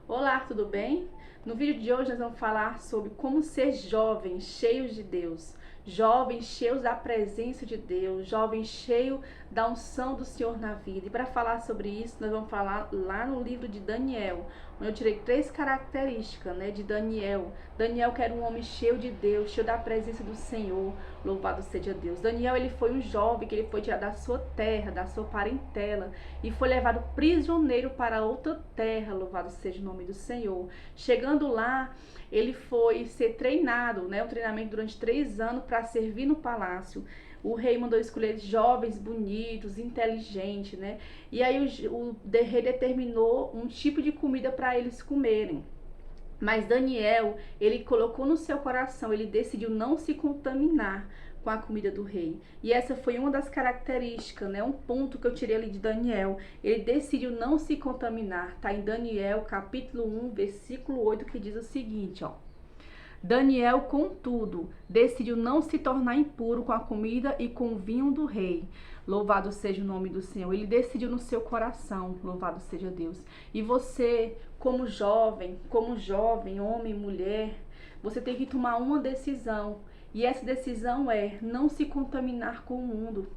Olá, tudo bem? No vídeo de hoje nós vamos falar sobre como ser jovens, cheios de Deus. Jovens cheios da presença de Deus, jovens cheios da unção do Senhor na vida. E para falar sobre isso, nós vamos falar lá no livro de Daniel, onde eu tirei 3 características, de Daniel. Daniel que era um homem cheio de Deus, cheio da presença do Senhor, louvado seja Deus. Daniel, ele foi um jovem que ele foi tirado da sua terra, da sua parentela, e foi levado prisioneiro para outra terra, louvado seja o nome do Senhor. Chegando lá, ele foi ser treinado, um treinamento durante 3 anos para servir no palácio. O rei mandou escolher jovens, bonitos, inteligentes, E aí o rei determinou um tipo de comida para eles comerem. Mas Daniel, ele colocou no seu coração, ele decidiu não se contaminar com a comida do rei. E essa foi uma das características, um ponto que eu tirei ali de Daniel. Ele decidiu não se contaminar. Tá em Daniel, capítulo 1, versículo 8, que diz o seguinte, ó. Daniel, contudo, decidiu não se tornar impuro com a comida e com o vinho do rei. Louvado seja o nome do Senhor. Ele decidiu no seu coração, louvado seja Deus. E você, como jovem, homem, mulher, você tem que tomar uma decisão. E essa decisão é não se contaminar com o mundo.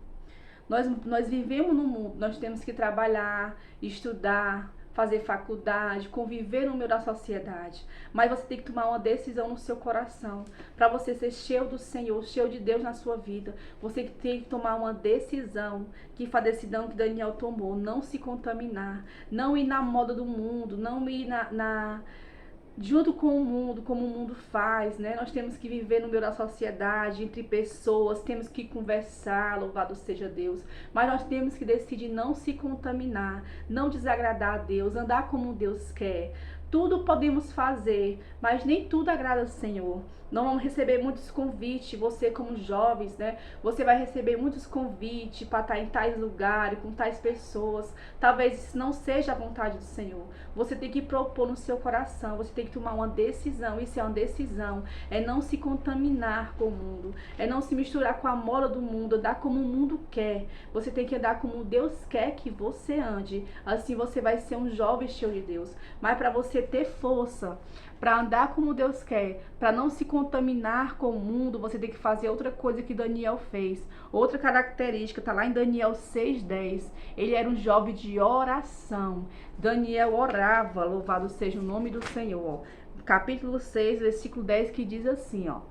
Nós vivemos no mundo, nós temos que trabalhar, estudar, fazer faculdade, conviver no meio da sociedade. Mas você tem que tomar uma decisão no seu coração. Para você ser cheio do Senhor, cheio de Deus na sua vida, você tem que tomar uma decisão, que foi a decisão que Daniel tomou. Não se contaminar, não ir na moda do mundo, não ir junto com o mundo, como o mundo faz, Nós temos que viver no meio da sociedade, entre pessoas, temos que conversar, louvado seja Deus. Mas nós temos que decidir não se contaminar, não desagradar a Deus, andar como Deus quer. Tudo podemos fazer, mas nem tudo agrada ao Senhor. Não vamos receber muitos convites, você como jovens, Você vai receber muitos convites para estar em tais lugares, com tais pessoas. Talvez isso não seja a vontade do Senhor. Você tem que propor no seu coração, você tem que tomar uma decisão. Isso é uma decisão, é não se contaminar com o mundo, é não se misturar com a moda do mundo, andar como o mundo quer. Você tem que andar como Deus quer que você ande. Assim você vai ser um jovem cheio de Deus. Mas para você ter força, para andar como Deus quer, para não se contaminar com o mundo, você tem que fazer outra coisa que Daniel fez. Outra característica, está lá em Daniel 6:10. Ele era um jovem de oração. Daniel orava, louvado seja o nome do Senhor. Capítulo 6, versículo 10, que diz assim, ó.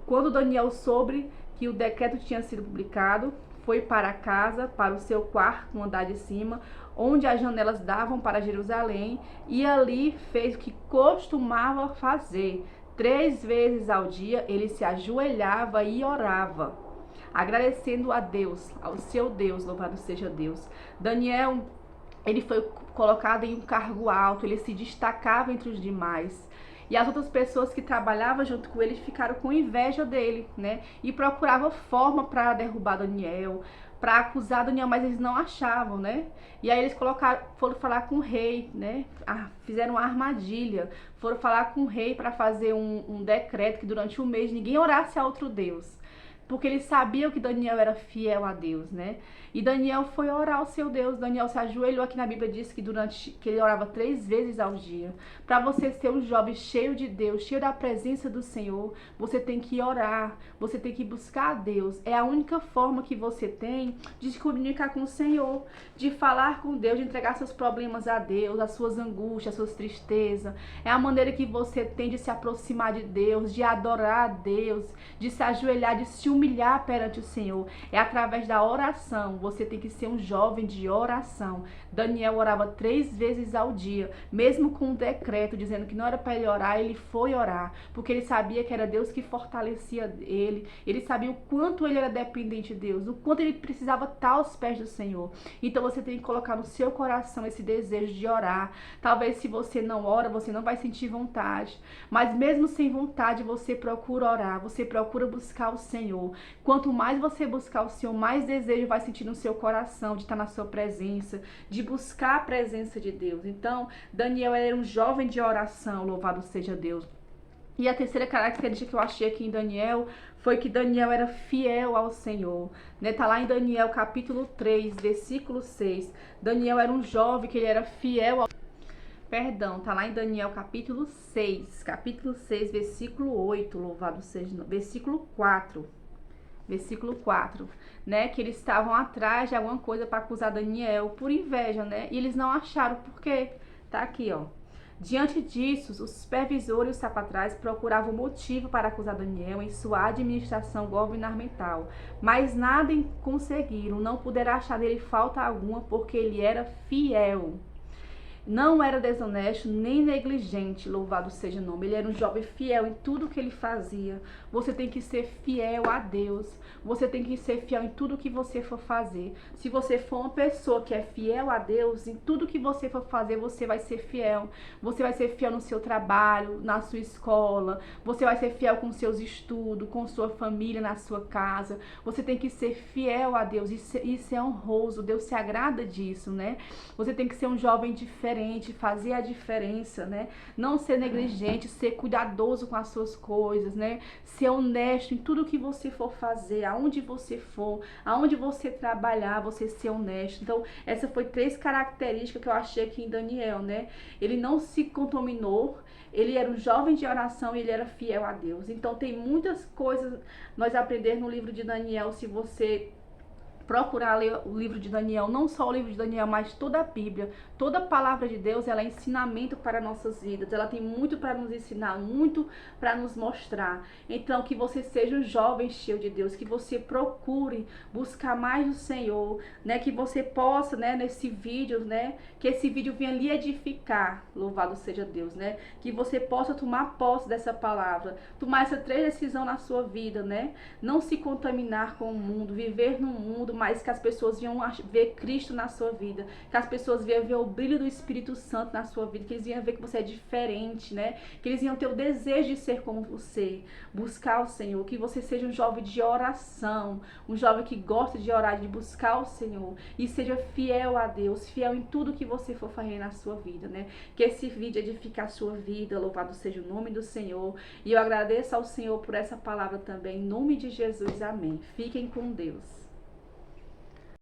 Quando Daniel soube que o decreto tinha sido publicado, foi para casa, para o seu quarto, no andar de cima, onde as janelas davam para Jerusalém, e ali fez o que costumava fazer. 3 vezes ao dia ele se ajoelhava e orava, agradecendo a Deus, ao seu Deus, louvado seja Deus. Daniel, ele foi colocado em um cargo alto, ele se destacava entre os demais. E as outras pessoas que trabalhavam junto com ele ficaram com inveja dele, E procuravam forma para derrubar Daniel, para acusar Daniel, mas eles não achavam, E aí eles foram falar com o rei, Fizeram uma armadilha, foram falar com o rei para fazer um decreto que durante um mês ninguém orasse a outro Deus. Porque eles sabiam que Daniel era fiel a Deus, E Daniel foi orar ao seu Deus. Daniel se ajoelhou, aqui na Bíblia diz que que ele orava 3 vezes ao dia. Para você ser um jovem cheio de Deus, cheio da presença do Senhor, você tem que orar, você tem que buscar a Deus. É a única forma que você tem de se comunicar com o Senhor, de falar com Deus, de entregar seus problemas a Deus, as suas angústias, as suas tristezas. É a maneira que você tem de se aproximar de Deus, de adorar a Deus, de se ajoelhar, de se humilhar perante o Senhor. É através da oração. Você tem que ser um jovem de oração. Daniel orava 3 vezes ao dia, mesmo com um decreto dizendo que não era para ele orar, ele foi orar, porque ele sabia que era Deus que fortalecia ele. Ele sabia o quanto ele era dependente de Deus, o quanto ele precisava estar aos pés do Senhor. Então você tem que colocar no seu coração esse desejo de orar. Talvez se você não ora, você não vai sentir vontade, mas mesmo sem vontade, você procura orar, você procura buscar o Senhor. Quanto mais você buscar o Senhor, mais desejo vai sentir no seu coração de estar na sua presença, de buscar a presença de Deus. Então, Daniel era um jovem de oração, louvado seja Deus. E a terceira característica que eu achei aqui em Daniel foi que Daniel era fiel ao Senhor. Tá lá em Daniel capítulo 3, versículo 6. Daniel era um jovem que ele era fiel ao Perdão, tá lá em Daniel capítulo 6, versículo 8, louvado seja, versículo 4, né, que eles estavam atrás de alguma coisa para acusar Daniel por inveja, né, e eles não acharam. Por quê? Tá aqui, ó. Diante disso, os supervisores e os sapatrais procuravam motivo para acusar Daniel em sua administração governamental, mas nada conseguiram, não puderam achar nele falta alguma, porque ele era fiel. Não era desonesto nem negligente, louvado seja o nome. Ele era um jovem fiel em tudo que ele fazia. Você tem que ser fiel a Deus. Você tem que ser fiel em tudo que você for fazer. Se você for uma pessoa que é fiel a Deus, em tudo que você for fazer, você vai ser fiel. Você vai ser fiel no seu trabalho, na sua escola. Você vai ser fiel com seus estudos, com sua família, na sua casa. Você tem que ser fiel a Deus. Isso é honroso. Deus se agrada disso, né? Você tem que ser um jovem diferente, fazer a diferença, né? Não ser negligente, ser cuidadoso com as suas coisas, né? Ser honesto em tudo que você for fazer, aonde você for, aonde você trabalhar, você ser honesto. Então, essa foi 3 características que eu achei aqui em Daniel, né? Ele não se contaminou, ele era um jovem de oração e ele era fiel a Deus. Então, tem muitas coisas nós aprender no livro de Daniel, se você procurar ler o livro de Daniel, não só o livro de Daniel, mas toda a Bíblia, toda a palavra de Deus, ela é ensinamento para nossas vidas, ela tem muito para nos ensinar, muito para nos mostrar. Então, que você seja um jovem cheio de Deus, que você procure buscar mais o Senhor, né, que você possa, né, nesse vídeo, né, que esse vídeo venha lhe edificar, louvado seja Deus, né, que você possa tomar posse dessa palavra, tomar essa 3 decisões na sua vida, né, não se contaminar com o mundo, viver no mundo, mas que as pessoas venham ver Cristo na sua vida, que as pessoas venham ver o brilho do Espírito Santo na sua vida, que eles venham ver que você é diferente, né? Que eles venham ter o desejo de ser como você, buscar o Senhor, que você seja um jovem de oração, um jovem que gosta de orar, de buscar o Senhor, e seja fiel a Deus, fiel em tudo que você for fazer na sua vida, né? Que esse vídeo edifique a sua vida, louvado seja o nome do Senhor, e eu agradeço ao Senhor por essa palavra também, em nome de Jesus, amém. Fiquem com Deus.